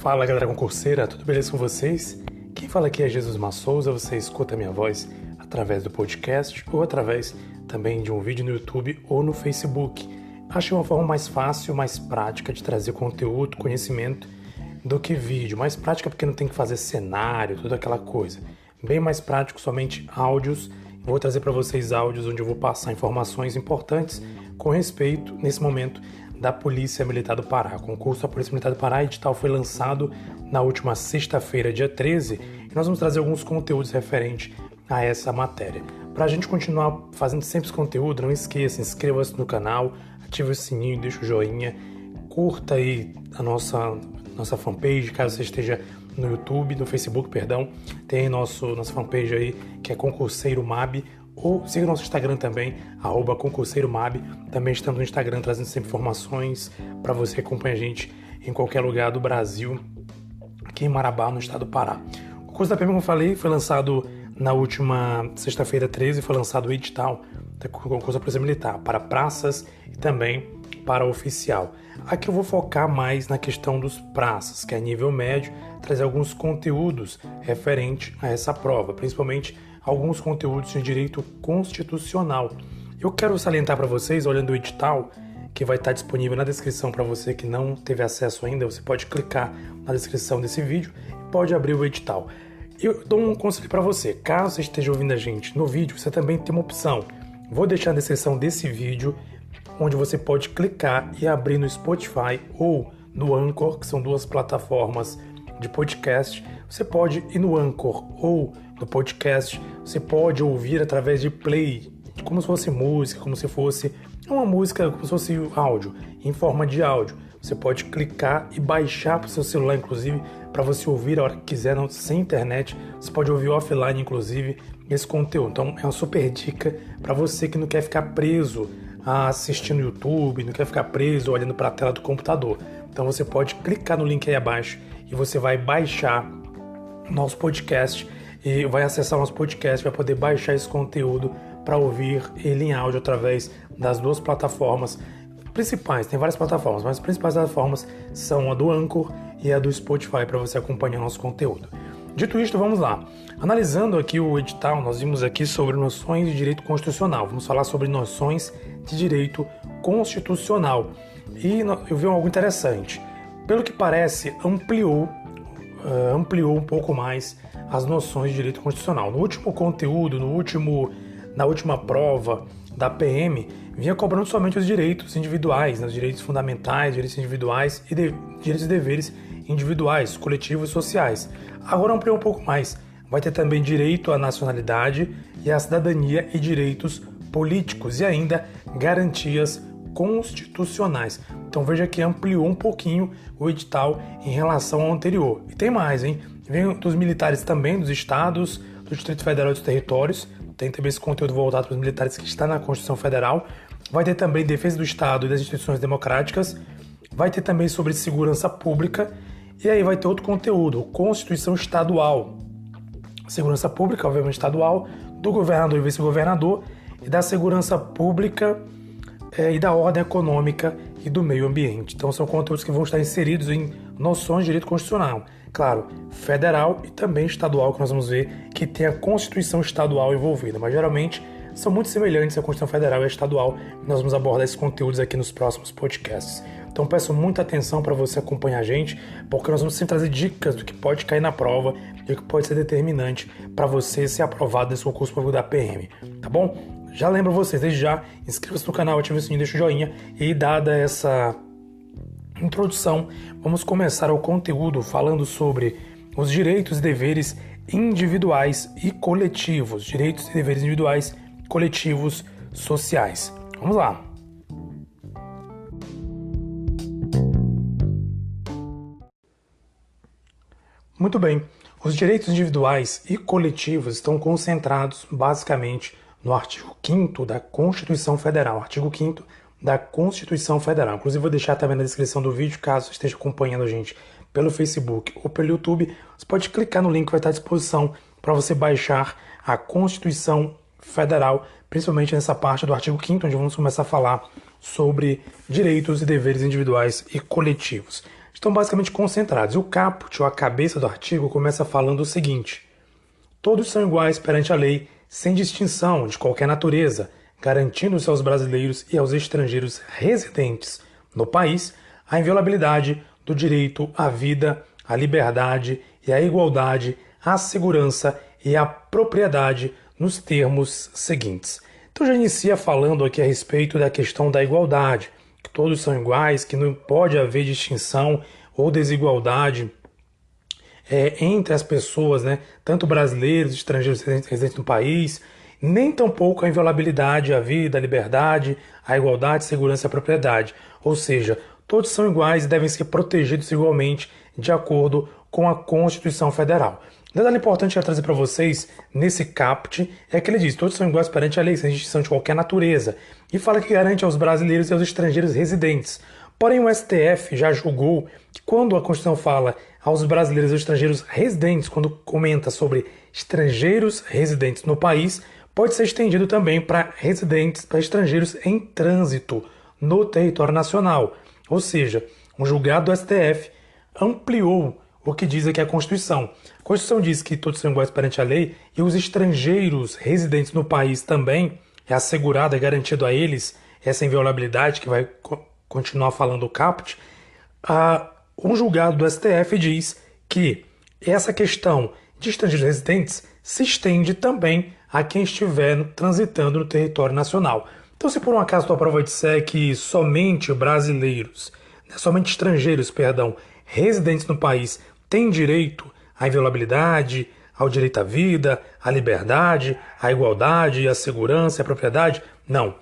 Fala galera concurseira, tudo beleza com vocês? Quem fala aqui é Jesus Massouza, você escuta a minha voz através do podcast ou através também de um vídeo no YouTube ou no Facebook. Achei uma forma mais fácil, mais prática de trazer conteúdo, conhecimento do que vídeo. Mais prática porque não tem que fazer cenário, toda aquela coisa. Bem mais prático, somente áudios. Vou trazer para vocês áudios onde eu vou passar informações importantes com respeito, nesse momento, da Polícia Militar do Pará. O concurso da Polícia Militar do Pará, edital foi lançado na última sexta-feira, dia 13, e nós vamos trazer alguns conteúdos referentes a essa matéria. Para a gente continuar fazendo sempre esse conteúdo, não esqueça, inscreva-se no canal, ative o sininho, deixa o joinha, curta aí a nossa fanpage, caso você esteja no YouTube, no Facebook, perdão, tem nossa fanpage aí, que é Concurseiro MAB, ou siga nosso Instagram também, @concurseiromab. Também estamos no Instagram trazendo sempre informações para você que acompanha a gente em qualquer lugar do Brasil, aqui em Marabá, no estado do Pará. O concurso da PM, como eu falei, foi lançado na última sexta-feira 13, foi lançado o edital do concurso da Polícia Militar para praças e também para oficial. Aqui eu vou focar mais na questão dos praças, que é nível médio, trazer alguns conteúdos referentes a essa prova, principalmente alguns conteúdos de direito constitucional. Eu quero salientar para vocês, olhando o edital, que vai estar disponível na descrição para você que não teve acesso ainda, você pode clicar na descrição desse vídeo e pode abrir o edital. Eu dou um conselho para você, caso você esteja ouvindo a gente no vídeo, você também tem uma opção. Vou deixar na descrição desse vídeo, onde você pode clicar e abrir no Spotify ou no Anchor, que são duas plataformas de podcast. Você pode ir no Anchor ou no podcast, você pode ouvir através de play, como se fosse música, como se fosse uma música, como se fosse áudio, em forma de áudio. Você pode clicar e baixar para o seu celular, inclusive, para você ouvir a hora que quiser, não, sem internet. Você pode ouvir offline, inclusive, esse conteúdo. Então, é uma super dica para você que não quer ficar preso a assistir no YouTube, não quer ficar preso olhando para a tela do computador. Então, você pode clicar no link aí abaixo e você vai baixar nosso podcast e vai acessar o nosso podcast, vai poder baixar esse conteúdo para ouvir ele em áudio através das duas plataformas principais. Tem várias plataformas, mas as principais plataformas são a do Anchor e a do Spotify para você acompanhar nosso conteúdo. Dito isto, vamos lá. Analisando aqui o edital, nós vimos aqui sobre noções de direito constitucional. Vamos falar sobre noções de direito constitucional. E eu vi algo interessante. Pelo que parece, ampliou um pouco mais as noções de direito constitucional. No último conteúdo, na última prova da PM, vinha cobrando somente os direitos individuais, os direitos fundamentais, direitos individuais e direitos e deveres individuais, coletivos e sociais. Agora ampliou um pouco mais. Vai ter também direito à nacionalidade e à cidadania e direitos políticos e ainda garantias constitucionais. Então veja que ampliou um pouquinho o edital em relação ao anterior. E tem mais, hein? Vem dos militares também, dos estados, do Distrito Federal e dos territórios. Tem também esse conteúdo voltado para os militares que está na Constituição Federal. Vai ter também defesa do Estado e das instituições democráticas. Vai ter também sobre segurança pública. E aí vai ter outro conteúdo, Constituição Estadual. Segurança pública, obviamente estadual, do governador e vice-governador, e da segurança pública e da ordem econômica e do meio ambiente. Então são conteúdos que vão estar inseridos em noções de direito constitucional. Claro, federal e também estadual, que nós vamos ver que tem a Constituição Estadual envolvida, mas geralmente são muito semelhantes à Constituição Federal e a Estadual. Nós vamos abordar esses conteúdos aqui nos próximos podcasts. Então peço muita atenção para você acompanhar a gente, porque nós vamos sempre trazer dicas do que pode cair na prova e o que pode ser determinante para você ser aprovado nesse concurso público da PM, tá bom? Já lembro vocês, desde já, inscreva-se no canal, ative o sininho, deixa o joinha e dada essa introdução, vamos começar o conteúdo falando sobre os direitos e deveres individuais e coletivos, direitos e deveres individuais, coletivos, sociais. Vamos lá. Muito bem, os direitos individuais e coletivos estão concentrados basicamente no artigo 5º da Constituição Federal, artigo 5º da Constituição Federal. Inclusive vou deixar também na descrição do vídeo, caso esteja acompanhando a gente pelo Facebook ou pelo YouTube, você pode clicar no link que vai estar à disposição para você baixar a Constituição Federal, principalmente nessa parte do artigo 5º, onde vamos começar a falar sobre direitos e deveres individuais e coletivos. estão basicamente concentrados. O caput, ou a cabeça do artigo, começa falando o seguinte: todos são iguais perante a lei, sem distinção de qualquer natureza, garantindo-se aos brasileiros e aos estrangeiros residentes no país a inviolabilidade do direito à vida, à liberdade e à igualdade, à segurança e à propriedade nos termos seguintes. Então já inicia falando aqui a respeito da questão da igualdade, que todos são iguais, que não pode haver distinção ou desigualdade entre as pessoas, né? Tanto brasileiros, estrangeiros residentes no país, nem tampouco a inviolabilidade, a vida, a liberdade, a igualdade, segurança e a propriedade. Ou seja, todos são iguais e devem ser protegidos igualmente de acordo com a Constituição Federal. Um detalhe importante que eu quero trazer para vocês nesse caput é que ele diz: todos são iguais perante a lei, sem distinção de qualquer natureza, e fala que garante aos brasileiros e aos estrangeiros residentes. Porém, o STF já julgou que quando a Constituição fala aos brasileiros e aos estrangeiros residentes, quando comenta sobre estrangeiros residentes no país, pode ser estendido também para residentes, para estrangeiros em trânsito no território nacional. Ou seja, um julgado do STF ampliou o que diz aqui a Constituição. A Constituição diz que todos são iguais perante a lei e os estrangeiros residentes no país também é assegurada, é garantido a eles essa inviolabilidade que vai continuar falando o caput. Um julgado do STF diz que essa questão de estrangeiros residentes se estende também a quem estiver transitando no território nacional. Então, se por um acaso a tua prova disser que somente brasileiros, somente estrangeiros, residentes no país têm direito à inviolabilidade, ao direito à vida, à liberdade, à igualdade, à segurança, à propriedade, não.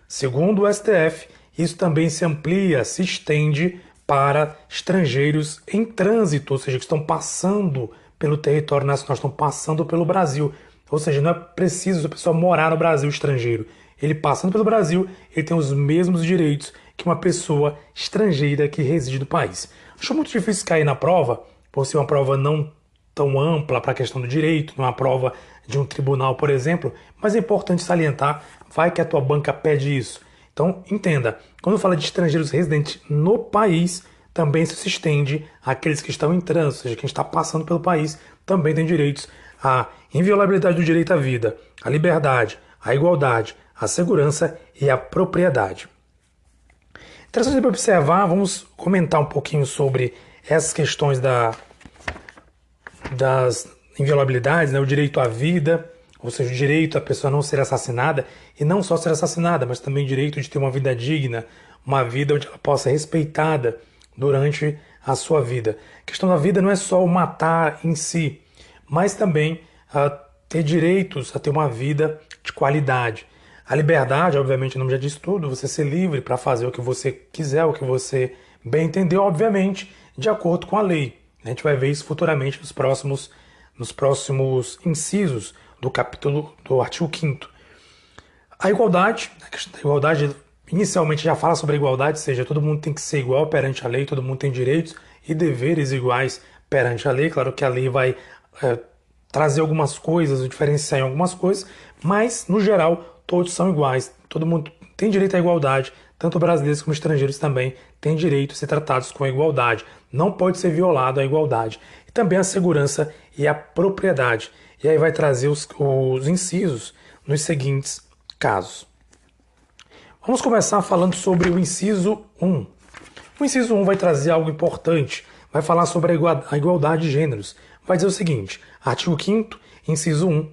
Segundo o STF, isso também se amplia, se estende para estrangeiros em trânsito, ou seja, que estão passando pelo território nacional, estão passando pelo Brasil. Ou seja, não é preciso a pessoa morar no Brasil, estrangeiro. Ele passando pelo Brasil, ele tem os mesmos direitos que uma pessoa estrangeira que reside no país. Acho muito difícil cair na prova, por ser uma prova não tão ampla para a questão do direito, não é uma prova de um tribunal, por exemplo, mas é importante salientar, vai que a tua banca pede isso. Então, entenda, quando fala de estrangeiros residentes no país, também se estende àqueles que estão em trânsito, ou seja, quem está passando pelo país também tem direitos à inviolabilidade do direito à vida, à liberdade, à igualdade, à segurança e à propriedade. Interessante para observar, vamos comentar um pouquinho sobre essas questões das inviolabilidades, né? O direito à vida, ou seja, o direito à pessoa não ser assassinada, e não só ser assassinada, mas também o direito de ter uma vida digna, uma vida onde ela possa ser respeitada durante a sua vida. A questão da vida não é só o matar em si, mas também ter direitos a ter uma vida de qualidade. A liberdade, obviamente, o nome já diz tudo, você ser livre para fazer o que você quiser, o que você bem entender, obviamente, de acordo com a lei. A gente vai ver isso futuramente nos próximos incisos do capítulo do artigo 5º. A igualdade, a questão da igualdade inicialmente já fala sobre a igualdade, ou seja, todo mundo tem que ser igual perante a lei, todo mundo tem direitos e deveres iguais perante a lei. Claro que a lei vai trazer algumas coisas, diferenciar em algumas coisas, mas, no geral, todos são iguais, todo mundo tem direito à igualdade, tanto brasileiros como estrangeiros também têm direito a ser tratados com igualdade. Não pode ser violado a igualdade. E também a segurança e a propriedade. E aí vai trazer os incisos nos seguintes casos. Vamos começar falando sobre o inciso 1. O inciso 1 vai trazer algo importante, vai falar sobre a igualdade de gêneros. Vai dizer o seguinte, artigo 5º, inciso 1.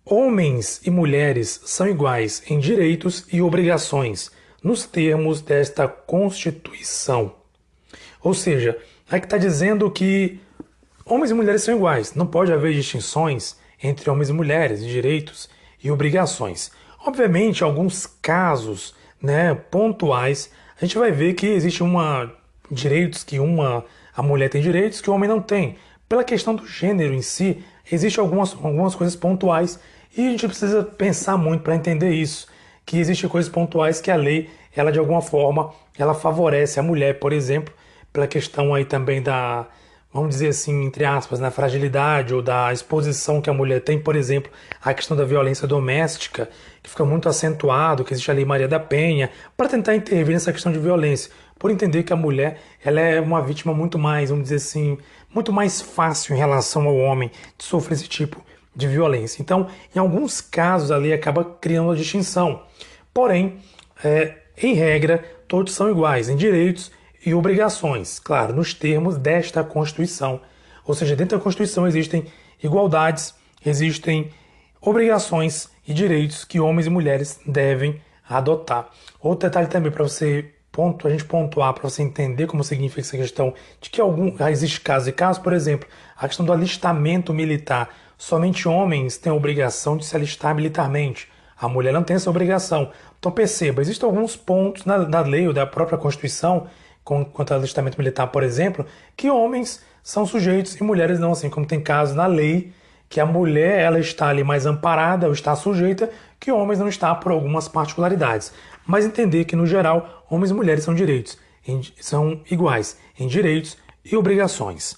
Homens e mulheres são iguais em direitos e obrigações, nos termos desta Constituição. Ou seja, aqui está dizendo que homens e mulheres são iguais, não pode haver distinções entre homens e mulheres, de direitos e obrigações. Obviamente, em alguns casos, pontuais, a gente vai ver que existe direitos que a mulher tem direitos que o homem não tem. Pela questão do gênero em si, existem algumas coisas pontuais e a gente precisa pensar muito para entender isso, que existem coisas pontuais que a lei, ela de alguma forma, ela favorece a mulher, por exemplo, pela questão aí também da, vamos dizer assim, entre aspas, na fragilidade ou da exposição que a mulher tem, por exemplo, a questão da violência doméstica, que fica muito acentuado, que existe a Lei Maria da Penha, para tentar intervir nessa questão de violência. por entender que a mulher ela é uma vítima muito mais, vamos dizer assim, muito mais fácil em relação ao homem de sofrer esse tipo de violência. Então, em alguns casos ali acaba criando uma distinção. Porém, em regra, todos são iguais em direitos e obrigações, claro, nos termos desta Constituição. Ou seja, dentro da Constituição existem igualdades, existem obrigações e direitos que homens e mulheres devem adotar. Outro detalhe também para a gente pontuar, para você entender como significa essa questão de que existe casos e casos, por exemplo, a questão do alistamento militar. Somente homens têm a obrigação de se alistar militarmente. A mulher não tem essa obrigação. Então perceba, existem alguns pontos na lei ou da própria Constituição, quanto ao alistamento militar, por exemplo, que homens são sujeitos e mulheres não, assim como tem casos na lei que a mulher ela está ali mais amparada ou está sujeita, que homens não estão por algumas particularidades. Mas entender que, no geral, homens e mulheres são iguais em direitos e obrigações.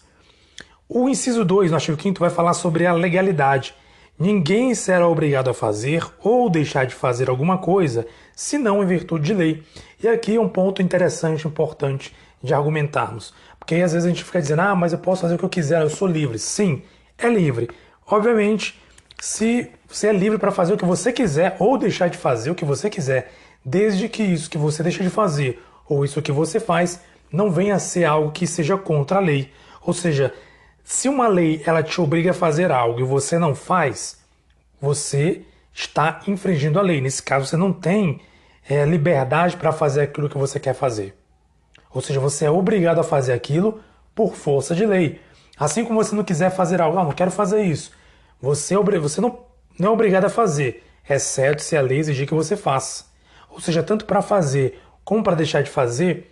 O inciso 2, no artigo 5º, vai falar sobre a legalidade. Ninguém será obrigado a fazer ou deixar de fazer alguma coisa, senão em virtude de lei. E aqui é um ponto interessante, importante de argumentarmos. Porque aí, às vezes a gente fica dizendo, mas eu posso fazer o que eu quiser, eu sou livre. Sim, é livre. Obviamente, se você é livre para fazer o que você quiser ou deixar de fazer o que você quiser, desde que isso que você deixa de fazer ou isso que você faz não venha a ser algo que seja contra a lei. Ou seja, se uma lei ela te obriga a fazer algo e você não faz, você está infringindo a lei. Nesse caso, você não tem liberdade para fazer aquilo que você quer fazer. Ou seja, você é obrigado a fazer aquilo por força de lei. Assim como você não quiser fazer algo, não quero fazer isso. Você não é obrigado a fazer, exceto se a lei exigir que você faça. Ou seja, tanto para fazer como para deixar de fazer,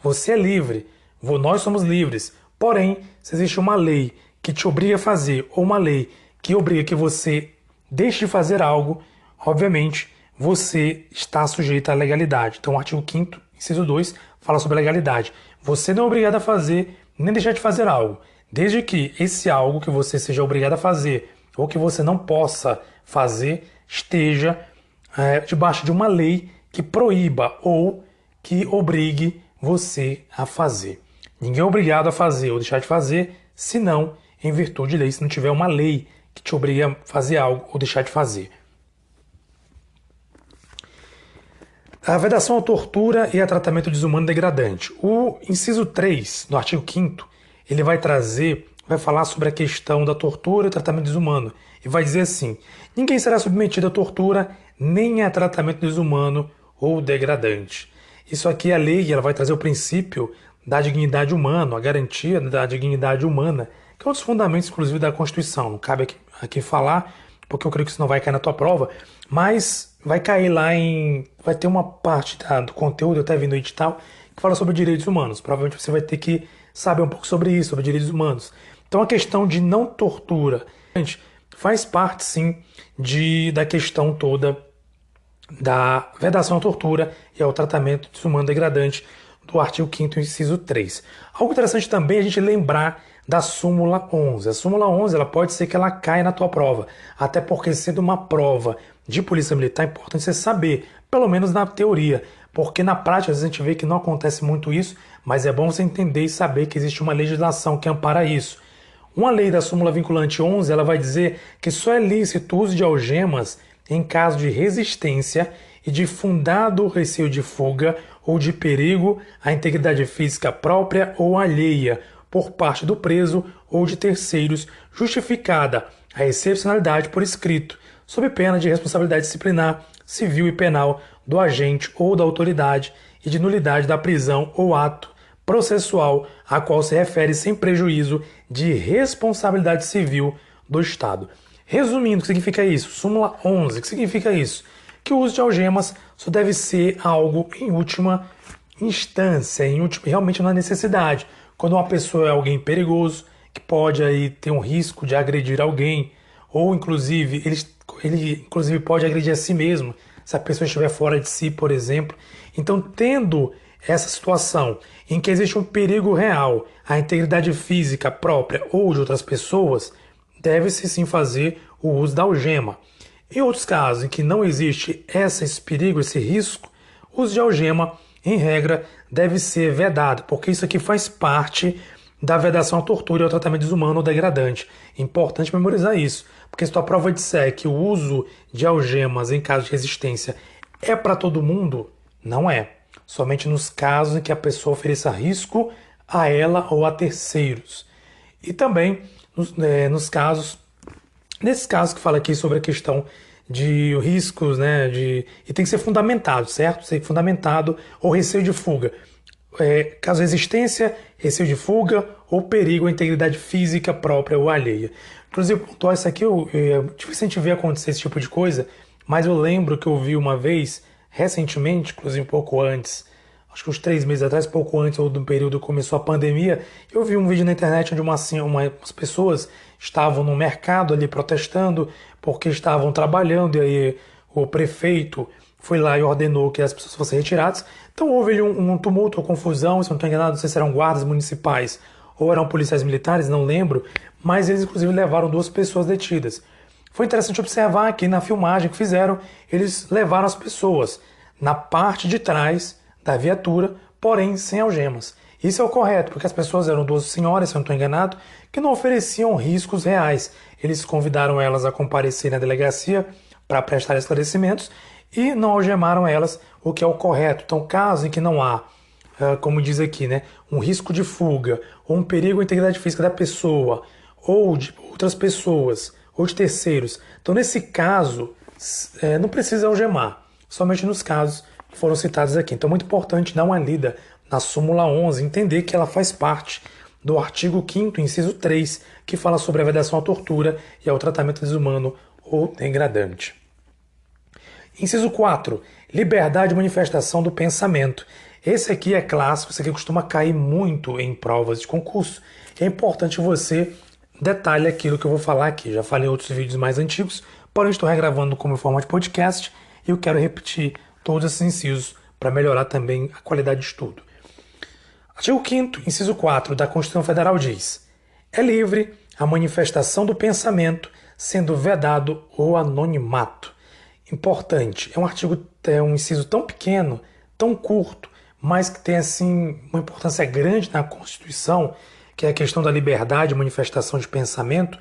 você é livre. Nós somos livres. Porém, se existe uma lei que te obriga a fazer ou uma lei que obriga que você deixe de fazer algo, obviamente, você está sujeito à legalidade. Então, o artigo 5º, inciso 2, fala sobre a legalidade. Você não é obrigado a fazer nem deixar de fazer algo, desde que esse algo que você seja obrigado a fazer ou que você não possa fazer esteja debaixo de uma lei que proíba ou que obrigue você a fazer. Ninguém é obrigado a fazer ou deixar de fazer, senão em virtude de lei, se não tiver uma lei que te obriga a fazer algo ou deixar de fazer. A vedação à tortura e a tratamento desumano e degradante. O inciso 3, do artigo 5º, ele vai falar sobre a questão da tortura e tratamento desumano. E vai dizer assim, ninguém será submetido a tortura nem a tratamento desumano ou degradante. Isso aqui é a lei, ela vai trazer o princípio da dignidade humana, a garantia da dignidade humana, que é um dos fundamentos, inclusive, da Constituição. Não cabe aqui falar, porque eu creio que isso não vai cair na tua prova, mas vai cair lá vai ter uma parte do conteúdo, eu até vi no edital, que fala sobre direitos humanos. Provavelmente você vai ter que saber um pouco sobre isso, sobre direitos humanos. Então a questão de não tortura, gente, faz parte sim da questão toda da vedação à tortura e ao tratamento desumano degradante do artigo 5º, inciso 3. Algo interessante também é a gente lembrar da súmula 11. A súmula 11 ela pode ser que ela caia na tua prova, até porque sendo uma prova de polícia militar é importante você saber, pelo menos na teoria, porque na prática às vezes a gente vê que não acontece muito isso, mas é bom você entender e saber que existe uma legislação que ampara isso. Uma lei da súmula vinculante 11 ela vai dizer que só é lícito o uso de algemas em caso de resistência e de fundado receio de fuga ou de perigo à integridade física própria ou alheia por parte do preso ou de terceiros, justificada a excepcionalidade por escrito, sob pena de responsabilidade disciplinar, civil e penal do agente ou da autoridade e de nulidade da prisão ou ato processual a qual se refere sem prejuízo de responsabilidade civil do Estado. Resumindo, o que significa isso? Súmula 11, o que significa isso? Que o uso de algemas só deve ser algo em última instância, realmente uma necessidade. Quando uma pessoa é alguém perigoso, que pode aí ter um risco de agredir alguém, ou inclusive ele inclusive pode agredir a si mesmo, se a pessoa estiver fora de si, por exemplo. Então, tendo essa situação em que existe um perigo real à integridade física própria ou de outras pessoas, deve-se sim fazer o uso da algema. Em outros casos em que não existe esse perigo, esse risco, o uso de algema em regra, deve ser vedado, porque isso aqui faz parte da vedação à tortura e ao tratamento desumano ou degradante. É importante memorizar isso, porque se tua prova disser que o uso de algemas em caso de resistência é para todo mundo, não é. Somente nos casos em que a pessoa ofereça risco a ela ou a terceiros. E também nos casos, nesses casos que fala aqui sobre a questão de riscos, né, e tem que ser fundamentado, certo? Ser fundamentado ou receio de fuga. Caso resistência, receio de fuga ou perigo à integridade física própria ou alheia. Inclusive, pontuar isso aqui, dificilmente ver acontecer esse tipo de coisa, mas eu lembro que eu vi uma vez, recentemente, inclusive um pouco antes, acho que uns 3 meses atrás, pouco antes ou do período que começou a pandemia, eu vi um vídeo na internet onde umas pessoas estavam no mercado ali protestando porque estavam trabalhando, e aí o prefeito foi lá e ordenou que as pessoas fossem retiradas. Então houve ali um tumulto ou confusão, se não estou enganado, não sei se eram guardas municipais ou eram policiais militares, não lembro, mas eles inclusive levaram 2 pessoas detidas. Foi interessante observar que na filmagem que fizeram, eles levaram as pessoas na parte de trás da viatura, porém sem algemas. Isso é o correto, porque as pessoas eram 2 senhoras, se eu não estou enganado, que não ofereciam riscos reais. Eles convidaram elas a comparecer na delegacia para prestar esclarecimentos e não algemaram elas, o que é o correto. Então, caso em que não há, como diz aqui, né, um risco de fuga ou um perigo à integridade física da pessoa ou de outras pessoas ou de terceiros, então nesse caso não precisa algemar, somente nos casos que foram citados aqui. Então é muito importante dar uma lida na súmula 11, entender que ela faz parte do artigo 5º, inciso 3, que fala sobre a vedação à tortura e ao tratamento desumano ou degradante. Inciso 4, liberdade de manifestação do pensamento. Esse aqui é clássico, esse aqui costuma cair muito em provas de concurso. É importante você detalhe aquilo que eu vou falar aqui. Já falei em outros vídeos mais antigos, porém estou regravando como forma de podcast e eu quero repetir todos esses incisos para melhorar também a qualidade de estudo. Artigo 5º, inciso 4 da Constituição Federal diz: é livre a manifestação do pensamento, sendo vedado o anonimato. Importante, é um inciso tão pequeno, tão curto, mas que tem assim uma importância grande na Constituição, que é a questão da liberdade de manifestação de pensamento,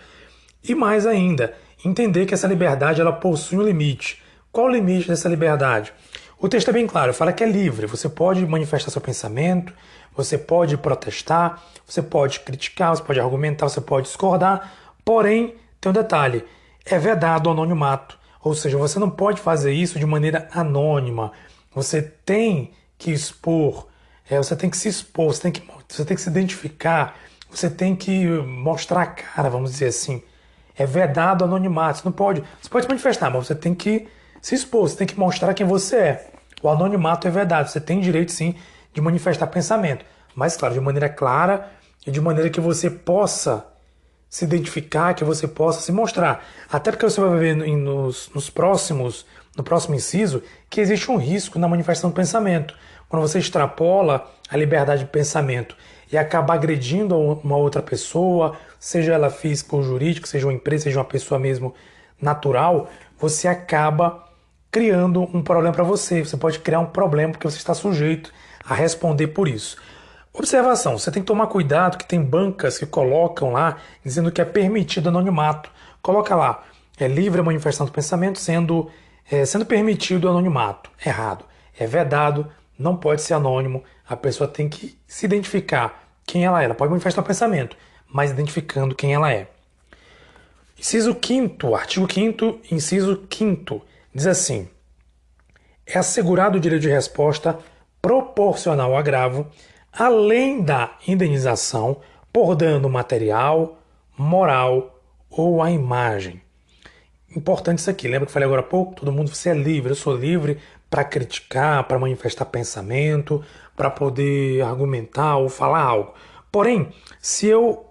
e mais ainda, entender que essa liberdade ela possui um limite. Qual o limite dessa liberdade? O texto é bem claro, fala que é livre, você pode manifestar seu pensamento, você pode protestar, você pode criticar, você pode argumentar, você pode discordar, porém, tem um detalhe, é vedado o anonimato, ou seja, você não pode fazer isso de maneira anônima, você tem que expor, você tem que se expor, você tem que se identificar, você tem que mostrar a cara, vamos dizer assim. É vedado o anonimato, você pode se manifestar, mas você tem que se expor, você tem que mostrar quem você é. O anonimato é vedado, você tem direito sim de manifestar pensamento, mas claro, de maneira clara e de maneira que você possa se identificar, que você possa se mostrar. Até porque você vai ver no próximo inciso que existe um risco na manifestação do pensamento. Quando você extrapola a liberdade de pensamento e acaba agredindo uma outra pessoa, seja ela física ou jurídica, seja uma empresa, seja uma pessoa mesmo natural, você acaba criando um problema para você. Você pode criar um problema porque você está sujeito a responder por isso. Observação, você tem que tomar cuidado que tem bancas que colocam lá dizendo que é permitido anonimato. Coloca lá, é livre a manifestação do pensamento sendo permitido o anonimato. Errado. É vedado, não pode ser anônimo, a pessoa tem que se identificar quem ela é. Ela pode manifestar o pensamento, mas identificando quem ela é. Inciso 5º, artigo 5º, inciso 5º, diz assim: é assegurado o direito de resposta proporcional ao agravo, além da indenização por dano material, moral ou à imagem. Importante isso aqui, lembra que eu falei agora há pouco? Todo mundo, você é livre, eu sou livre para criticar, para manifestar pensamento, para poder argumentar ou falar algo. Porém, se eu,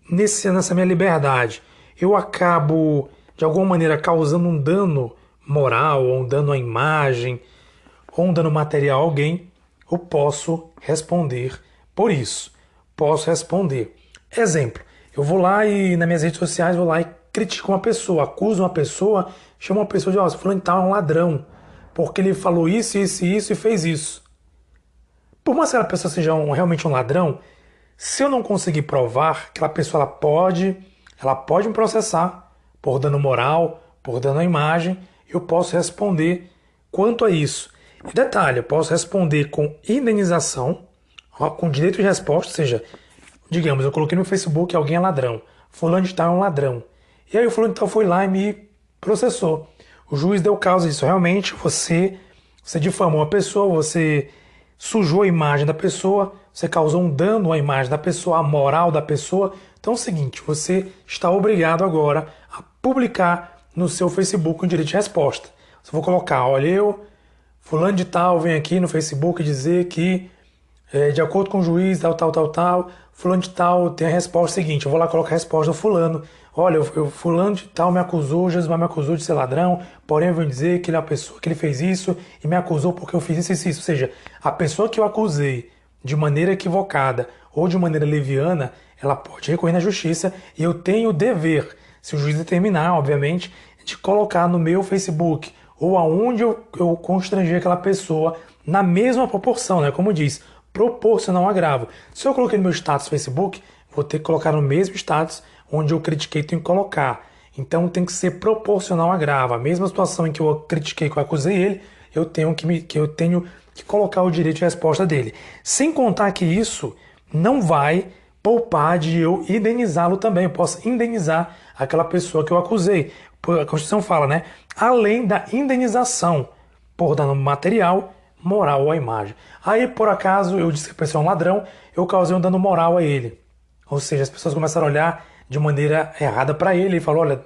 nessa minha liberdade, eu acabo, de alguma maneira, causando um dano moral, ou um dano à imagem, ou um dano material a alguém, eu posso responder por isso. Posso responder. Exemplo, eu vou lá e nas minhas redes sociais vou lá e critico uma pessoa, acuso uma pessoa, chamo uma pessoa de, fulano tá um ladrão, porque ele falou isso, isso e isso e fez isso. por mais que aquela pessoa seja realmente um ladrão, se eu não conseguir provar, aquela pessoa ela pode me processar por dano moral, por dano à imagem, eu posso responder quanto a isso. E detalhe, eu posso responder com indenização, com direito de resposta, ou seja, digamos, eu coloquei no Facebook alguém é ladrão, fulano de tal é um ladrão. E aí o fulano de tal foi lá e me processou. O juiz deu causa disso. Realmente você difamou a pessoa, você sujou a imagem da pessoa, você causou um dano à imagem da pessoa, à moral da pessoa. Então é o seguinte, você está obrigado agora a publicar no seu Facebook um direito de resposta. Se eu vou colocar, olha, fulano de tal, vem aqui no Facebook dizer que, de acordo com o juiz, tal, fulano de tal tem a resposta seguinte, eu vou lá colocar a resposta do fulano. Olha, fulano de tal me acusou, Jesus me acusou de ser ladrão, porém eu vou dizer que ele é uma pessoa, que ele fez isso e me acusou porque eu fiz isso. Ou seja, a pessoa que eu acusei de maneira equivocada ou de maneira leviana, ela pode recorrer na justiça e eu tenho o dever, se o juiz determinar, obviamente, de colocar no meu Facebook ou aonde eu constranger aquela pessoa na mesma proporção, né? Como diz, proporcional ao agravo. Se eu coloquei no meu status do Facebook, vou ter que colocar no mesmo status onde eu critiquei, tenho que colocar. Então tem que ser proporcional ao agravo. A mesma situação em que eu critiquei, que eu acusei ele, eu tenho que colocar o direito de resposta dele. Sem contar que isso não vai poupar de eu indenizá-lo também. Eu posso indenizar aquela pessoa que eu acusei. A Constituição fala, né? Além da indenização por dano material, moral ou à imagem. Aí, por acaso, eu disse que a pessoa é um ladrão, eu causei um dano moral a ele. Ou seja, as pessoas começaram a olhar de maneira errada para ele e falou, olha,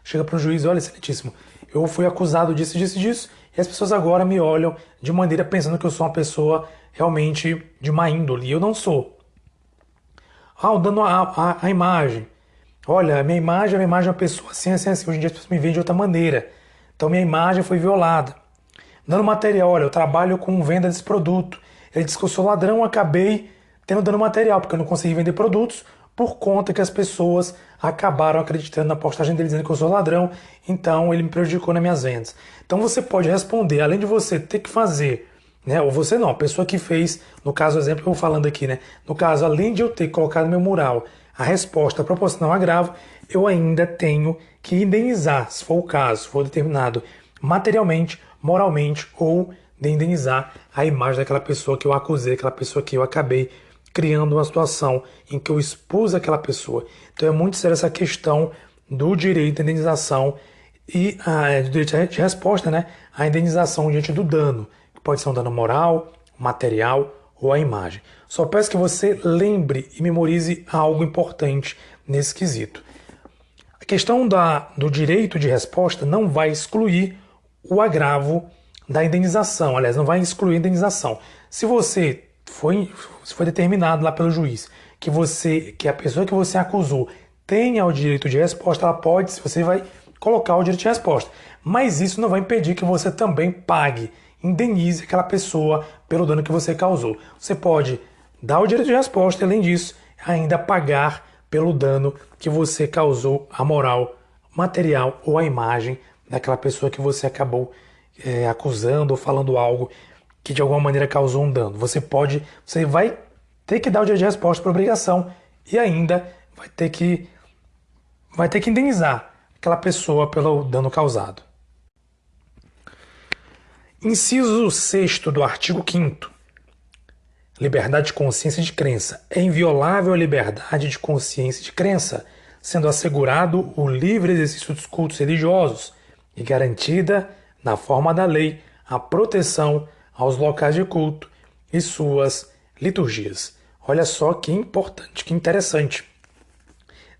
chega para o juiz, olha, excelentíssimo, eu fui acusado disso, e as pessoas agora me olham de maneira pensando que eu sou uma pessoa realmente de má índole, e eu não sou. O dano à imagem. Olha, a minha imagem é uma pessoa assim. Hoje em dia as pessoas me veem de outra maneira. Então minha imagem foi violada. Dano material, olha, eu trabalho com venda desse produto. Ele disse que eu sou ladrão, acabei tendo dano material, porque eu não consegui vender produtos por conta que as pessoas acabaram acreditando na postagem dele dizendo que eu sou ladrão, então ele me prejudicou nas minhas vendas. Então você pode responder, além de você ter que fazer, né, ou você não, a pessoa que fez, no caso, o exemplo que eu vou falando aqui, né, no caso, além de eu ter colocado no meu mural a resposta proporcional ao agravo, eu ainda tenho que indenizar, se for o caso, se for determinado materialmente, moralmente, ou de indenizar a imagem daquela pessoa que eu acusei, aquela pessoa que eu acabei criando uma situação em que eu expus aquela pessoa. Então é muito séria essa questão do direito à indenização e do direito de resposta, né? A indenização diante do dano, que pode ser um dano moral, material ou a imagem. Só peço que você lembre e memorize algo importante nesse quesito. A questão do direito de resposta não vai excluir o agravo da indenização. Aliás, não vai excluir a indenização. Se foi determinado lá pelo juiz que a pessoa que você acusou tenha o direito de resposta, você vai colocar o direito de resposta. Mas isso não vai impedir que você também pague, indenize aquela pessoa pelo dano que você causou. Você pode dar o direito de resposta e, além disso, ainda pagar pelo dano que você causou à moral, material ou à imagem daquela pessoa que você acabou acusando ou falando algo que de alguma maneira causou um dano. Você vai ter que dar o direito de resposta por obrigação e ainda vai ter que indenizar aquela pessoa pelo dano causado. Inciso 6º do artigo 5º. Liberdade de consciência e de crença. É inviolável a liberdade de consciência e de crença, sendo assegurado o livre exercício dos cultos religiosos e garantida, na forma da lei, a proteção aos locais de culto e suas liturgias. Olha só que importante, que interessante.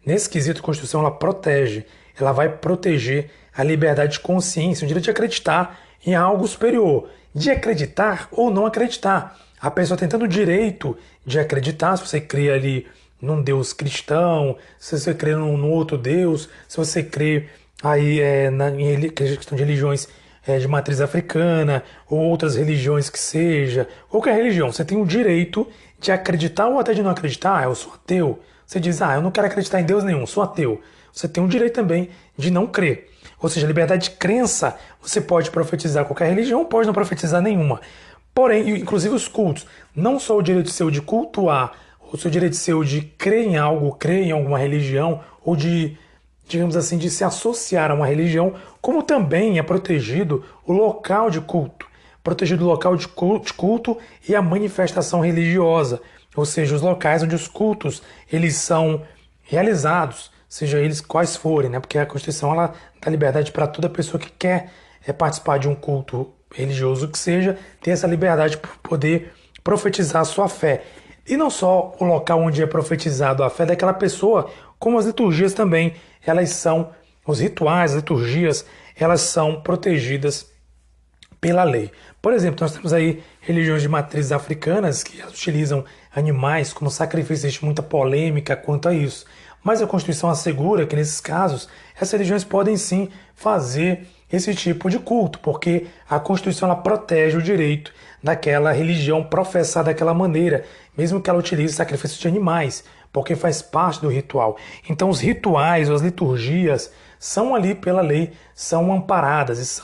Nesse quesito, a Constituição ela vai proteger a liberdade de consciência, o direito de acreditar em algo superior, de acreditar ou não acreditar. A pessoa tem tanto o direito de acreditar, se você crê ali num Deus cristão, se você crê num outro Deus, se você crê aí em questão de religiões de matriz africana, ou outras religiões que seja, qualquer religião, você tem o direito de acreditar ou até de não acreditar. Eu sou ateu. Você diz, eu não quero acreditar em Deus nenhum, sou ateu. Você tem o direito também de não crer. Ou seja, liberdade de crença, você pode profetizar qualquer religião, pode não profetizar nenhuma. Porém, inclusive os cultos, não só o direito seu de cultuar, o seu direito seu de crer em algo, crer em alguma religião, ou de, digamos assim, de se associar a uma religião, como também é protegido o local de culto. Protegido o local de culto e a manifestação religiosa, ou seja, os locais onde os cultos eles são realizados, seja eles quais forem, né? Porque a Constituição ela dá liberdade para toda pessoa que quer participar de um culto religioso que seja, ter essa liberdade para poder profetizar a sua fé. E não só o local onde é profetizado a fé daquela pessoa, como as liturgias também, elas são, os rituais, as liturgias, elas são protegidas pela lei. Por exemplo, nós temos aí religiões de matrizes africanas que utilizam animais como sacrifício, existe muita polêmica quanto a isso. Mas a Constituição assegura que, nesses casos, essas religiões podem sim fazer esse tipo de culto, porque a Constituição ela protege o direito daquela religião professar daquela maneira, mesmo que ela utilize sacrifício de animais, porque faz parte do ritual. Então os rituais, as liturgias, são ali pela lei, são amparadas,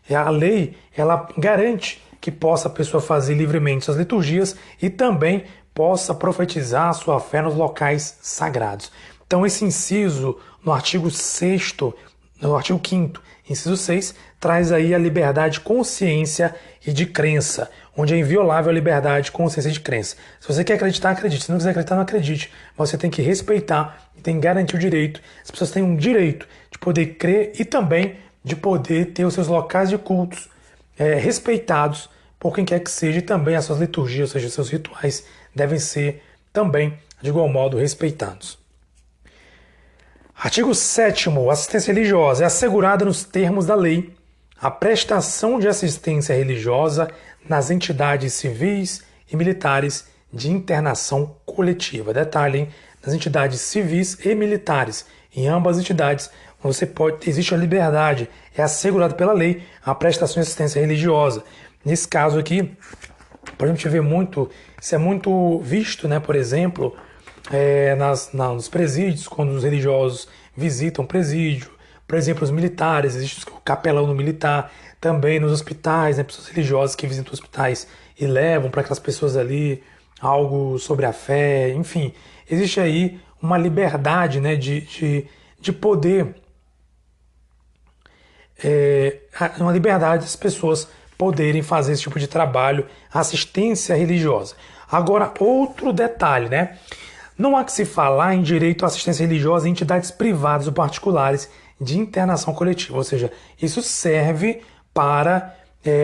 e a lei ela garante que possa a pessoa fazer livremente suas liturgias e também possa profetizar a sua fé nos locais sagrados. Então esse inciso no artigo 6º, no artigo 5º, inciso 6, traz aí a liberdade de consciência e de crença, onde é inviolável a liberdade de consciência e de crença. Se você quer acreditar, acredite. Se não quiser acreditar, não acredite. Você tem que respeitar e tem que garantir o direito. As pessoas têm um direito de poder crer e também de poder ter os seus locais de cultos respeitados por quem quer que seja, e também as suas liturgias, ou seja, os seus rituais, devem ser também, de igual modo, respeitados. Artigo 7º. Assistência religiosa. É assegurada nos termos da lei a prestação de assistência religiosa nas entidades civis e militares de internação coletiva. Detalhe, hein? Nas entidades civis e militares. Em ambas as entidades, existe a liberdade, é assegurada pela lei a prestação de assistência religiosa. Nesse caso aqui, por exemplo, a gente vê muito, isso é muito visto, né? Por exemplo, nos presídios, quando os religiosos visitam o presídio, por exemplo, os militares, existe o capelão no militar, também nos hospitais, né, pessoas religiosas que visitam hospitais e levam para aquelas pessoas ali algo sobre a fé, enfim, existe aí uma liberdade, né, de poder, uma liberdade das pessoas poderem fazer esse tipo de trabalho, assistência religiosa. Agora, outro detalhe, né? Não há que se falar em direito à assistência religiosa em entidades privadas ou particulares de internação coletiva, ou seja, isso serve para,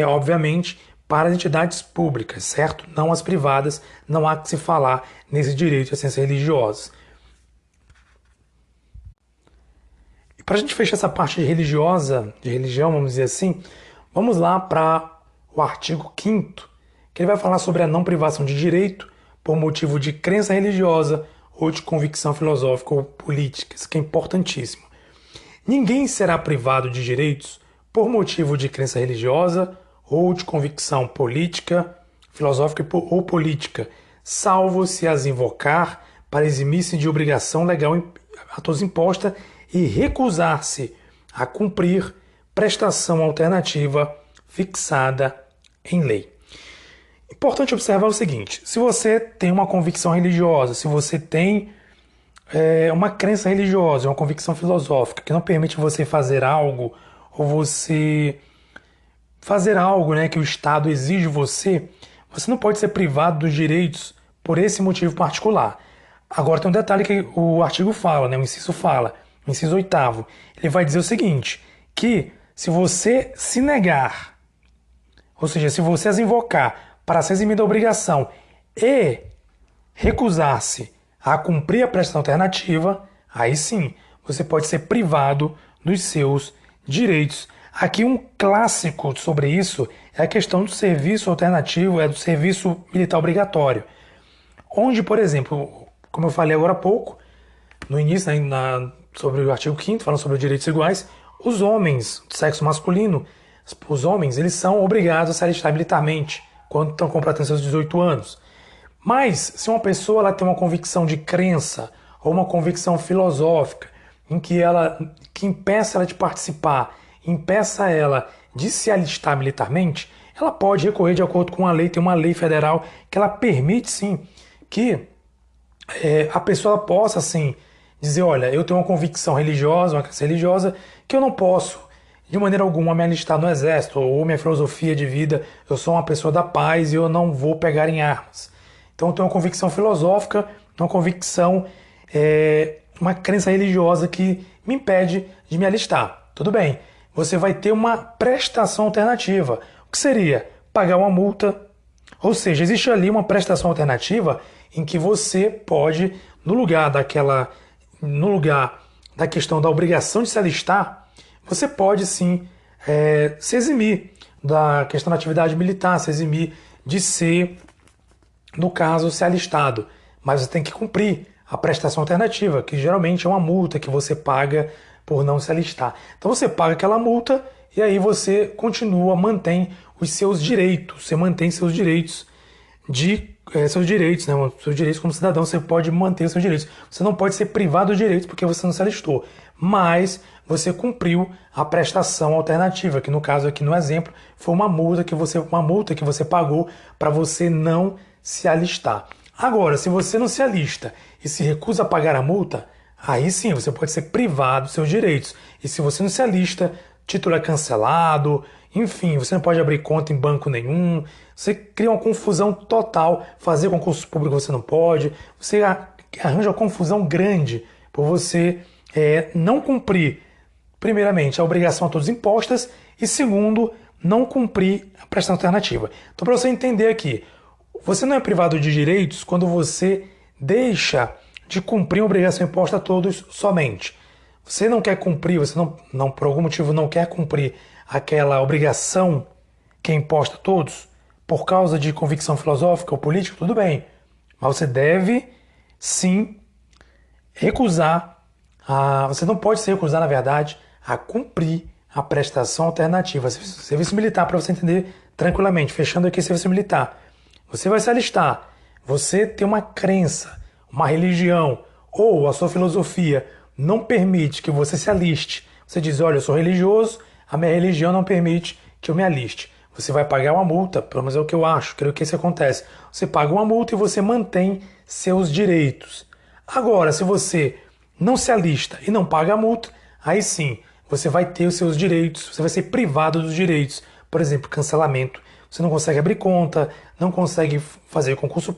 obviamente, para as entidades públicas, certo? Não as privadas, não há que se falar nesse direito de assistência religiosa. E para a gente fechar essa parte religiosa, de religião, vamos dizer assim, vamos lá para o artigo 5º, que ele vai falar sobre a não privação de direito por motivo de crença religiosa ou de convicção filosófica ou política. Isso que é importantíssimo. Ninguém será privado de direitos por motivo de crença religiosa ou de convicção política, filosófica ou política, salvo se as invocar para eximir-se de obrigação legal a todos imposta e recusar-se a cumprir prestação alternativa fixada em lei. Importante observar o seguinte: se você tem uma convicção religiosa, se você tem uma crença religiosa, uma convicção filosófica que não permite você fazer algo, ou você fazer algo, né, que o Estado exige você, você não pode ser privado dos direitos por esse motivo particular. Agora tem um detalhe que o artigo fala, né, o inciso fala, o inciso 8º, ele vai dizer o seguinte, que se você se negar, ou seja, se você as invocar para se eximir da obrigação e recusar-se a cumprir a prestação alternativa, aí sim, você pode ser privado dos seus direitos. Aqui um clássico sobre isso é a questão do serviço alternativo, do serviço militar obrigatório. Onde, por exemplo, como eu falei agora há pouco, no início, sobre o artigo 5º, falando sobre os direitos iguais, os homens do sexo masculino, os homens, eles são obrigados a se alistar militarmente quando estão completando seus 18 anos. Mas, se uma pessoa ela tem uma convicção de crença ou uma convicção filosófica em que impeça ela de participar, impeça ela de se alistar militarmente, ela pode recorrer de acordo com a lei. Tem uma lei federal que ela permite sim que a pessoa possa assim dizer, olha, eu tenho uma convicção religiosa, uma crença religiosa, que eu não posso de maneira alguma me alistar no exército, ou minha filosofia de vida, eu sou uma pessoa da paz e eu não vou pegar em armas. Então eu tenho uma convicção filosófica, uma convicção, uma crença religiosa que me impede de me alistar. Tudo bem, você vai ter uma prestação alternativa. O que seria? Pagar uma multa. Ou seja, existe ali uma prestação alternativa em que você pode, no lugar da questão da obrigação de se alistar, você pode sim se eximir da questão da atividade militar, se eximir de ser, no caso, se alistado. Mas você tem que cumprir a prestação alternativa, que geralmente é uma multa que você paga por não se alistar. Então você paga aquela multa e aí você continua, mantém os seus direitos, você mantém seus direitos seus direitos, né? Seus direitos como cidadão, você pode manter os seus direitos. Você não pode ser privado dos direitos porque você não se alistou, mas você cumpriu a prestação alternativa, que no caso aqui no exemplo foi uma multa que você pagou para você não se alistar. Agora, se você não se alista e se recusa a pagar a multa, aí sim você pode ser privado dos seus direitos. E se você não se alista, título é cancelado, enfim, você não pode abrir conta em banco nenhum, você cria uma confusão total, fazer concurso público você não pode, você arranja uma confusão grande por você não cumprir, primeiramente, a obrigação a todos impostas e, segundo, não cumprir a prestação alternativa. Então, para você entender aqui, você não é privado de direitos quando você deixa de cumprir a obrigação imposta a todos somente. Você não quer cumprir, você não por algum motivo não quer cumprir aquela obrigação que é imposta a todos, por causa de convicção filosófica ou política, tudo bem. Mas você deve, sim, você não pode se recusar, na verdade, a cumprir a prestação alternativa. Serviço militar, para você entender tranquilamente, fechando aqui serviço militar. Você vai se alistar, você tem uma crença, uma religião, ou a sua filosofia não permite que você se aliste. Você diz, olha, eu sou religioso, a minha religião não permite que eu me aliste. Você vai pagar uma multa, pelo menos é o que eu acho, creio que isso acontece. Você paga uma multa e você mantém seus direitos. Agora, se você não se alista e não paga a multa, aí sim, você vai ter os seus direitos, você vai ser privado dos direitos. Por exemplo, cancelamento. Você não consegue abrir conta, não consegue fazer concurso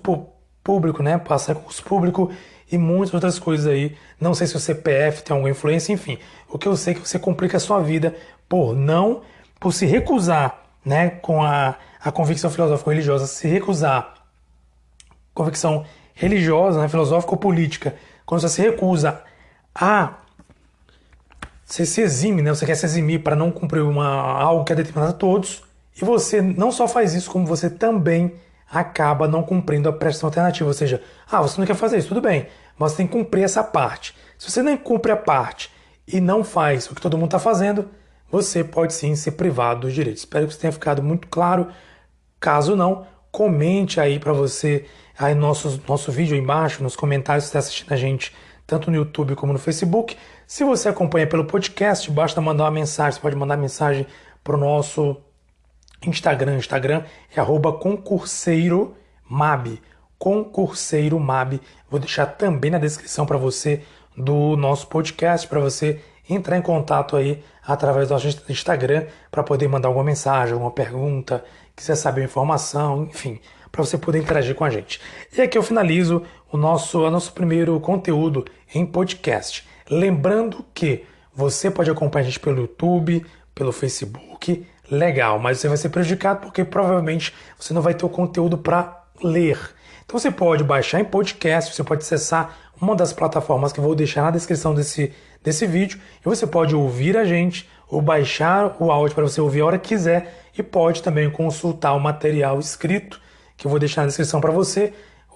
público, né? Passar concurso público e muitas outras coisas aí. Não sei se o CPF tem alguma influência, enfim. O que eu sei é que você complica a sua vida por se recusar, né, com a convicção filosófica ou religiosa, se recusar, convicção religiosa, né, filosófica ou política, quando você se recusa você se exime, né, você quer se eximir para não cumprir algo que é determinado a todos, e você não só faz isso, como você também acaba não cumprindo a prestação alternativa, ou seja, você não quer fazer isso, tudo bem, mas você tem que cumprir essa parte. Se você não cumpre a parte e não faz o que todo mundo está fazendo, você pode sim ser privado dos direitos. Espero que isso tenha ficado muito claro. Caso não, comente aí para você, aí nosso vídeo aí embaixo, nos comentários, se está assistindo a gente tanto no YouTube como no Facebook. Se você acompanha pelo podcast, basta mandar uma mensagem, você pode mandar mensagem para o nosso Instagram. O Instagram é @concurseiromab. Concurseiromab. Vou deixar também na descrição para você do nosso podcast, para você entrar em contato aí através do nosso Instagram para poder mandar alguma mensagem, alguma pergunta, quiser saber informação, enfim, para você poder interagir com a gente. E aqui eu finalizo o nosso primeiro conteúdo em podcast. Lembrando que você pode acompanhar a gente pelo YouTube, pelo Facebook, legal, mas você vai ser prejudicado porque provavelmente você não vai ter o conteúdo para ler. Então você pode baixar em podcast, você pode acessar uma das plataformas que eu vou deixar na descrição desse vídeo e você pode ouvir a gente ou baixar o áudio para você ouvir a hora que quiser e pode também consultar o material escrito que eu vou deixar na descrição para você,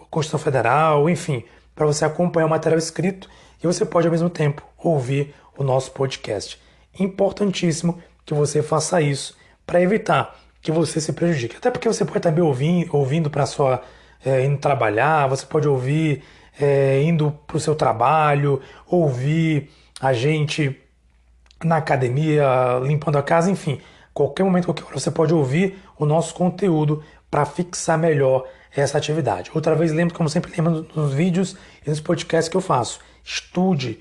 Constituição Federal, enfim, para você acompanhar o material escrito e você pode ao mesmo tempo ouvir o nosso podcast. Importantíssimo que você faça isso para evitar que você se prejudique. Até porque você pode também ouvindo para indo trabalhar, você pode ouvir indo para o seu trabalho, ouvir a gente na academia, limpando a casa, enfim. Qualquer momento, qualquer hora, você pode ouvir o nosso conteúdo para fixar melhor essa atividade. Outra vez, lembro, como sempre lembro nos vídeos e nos podcasts que eu faço. Estude,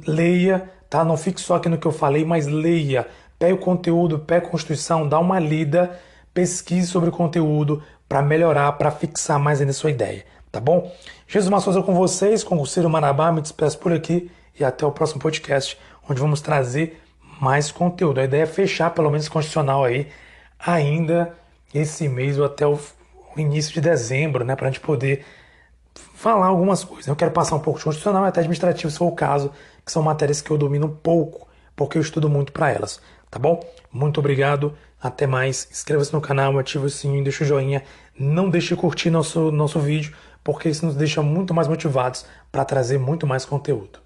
leia, tá? Não fique só aqui no que eu falei, mas leia. Pegue o conteúdo, pegue a Constituição, dá uma lida, pesquise sobre o conteúdo para melhorar, para fixar mais ainda a sua ideia, tá bom? Jesus Massoza com vocês, com o Ciro Marabá, me despeço por aqui e até o próximo podcast, onde vamos trazer mais conteúdo. A ideia é fechar, pelo menos constitucional aí, ainda esse mês ou até o início de dezembro, né, para a gente poder falar algumas coisas. Eu quero passar um pouco de constitucional e até administrativo, se for o caso, que são matérias que eu domino pouco, porque eu estudo muito para elas, tá bom? Muito obrigado, até mais. Inscreva-se no canal, ative o sininho, deixa o joinha. Não deixe de curtir nosso vídeo, porque isso nos deixa muito mais motivados para trazer muito mais conteúdo.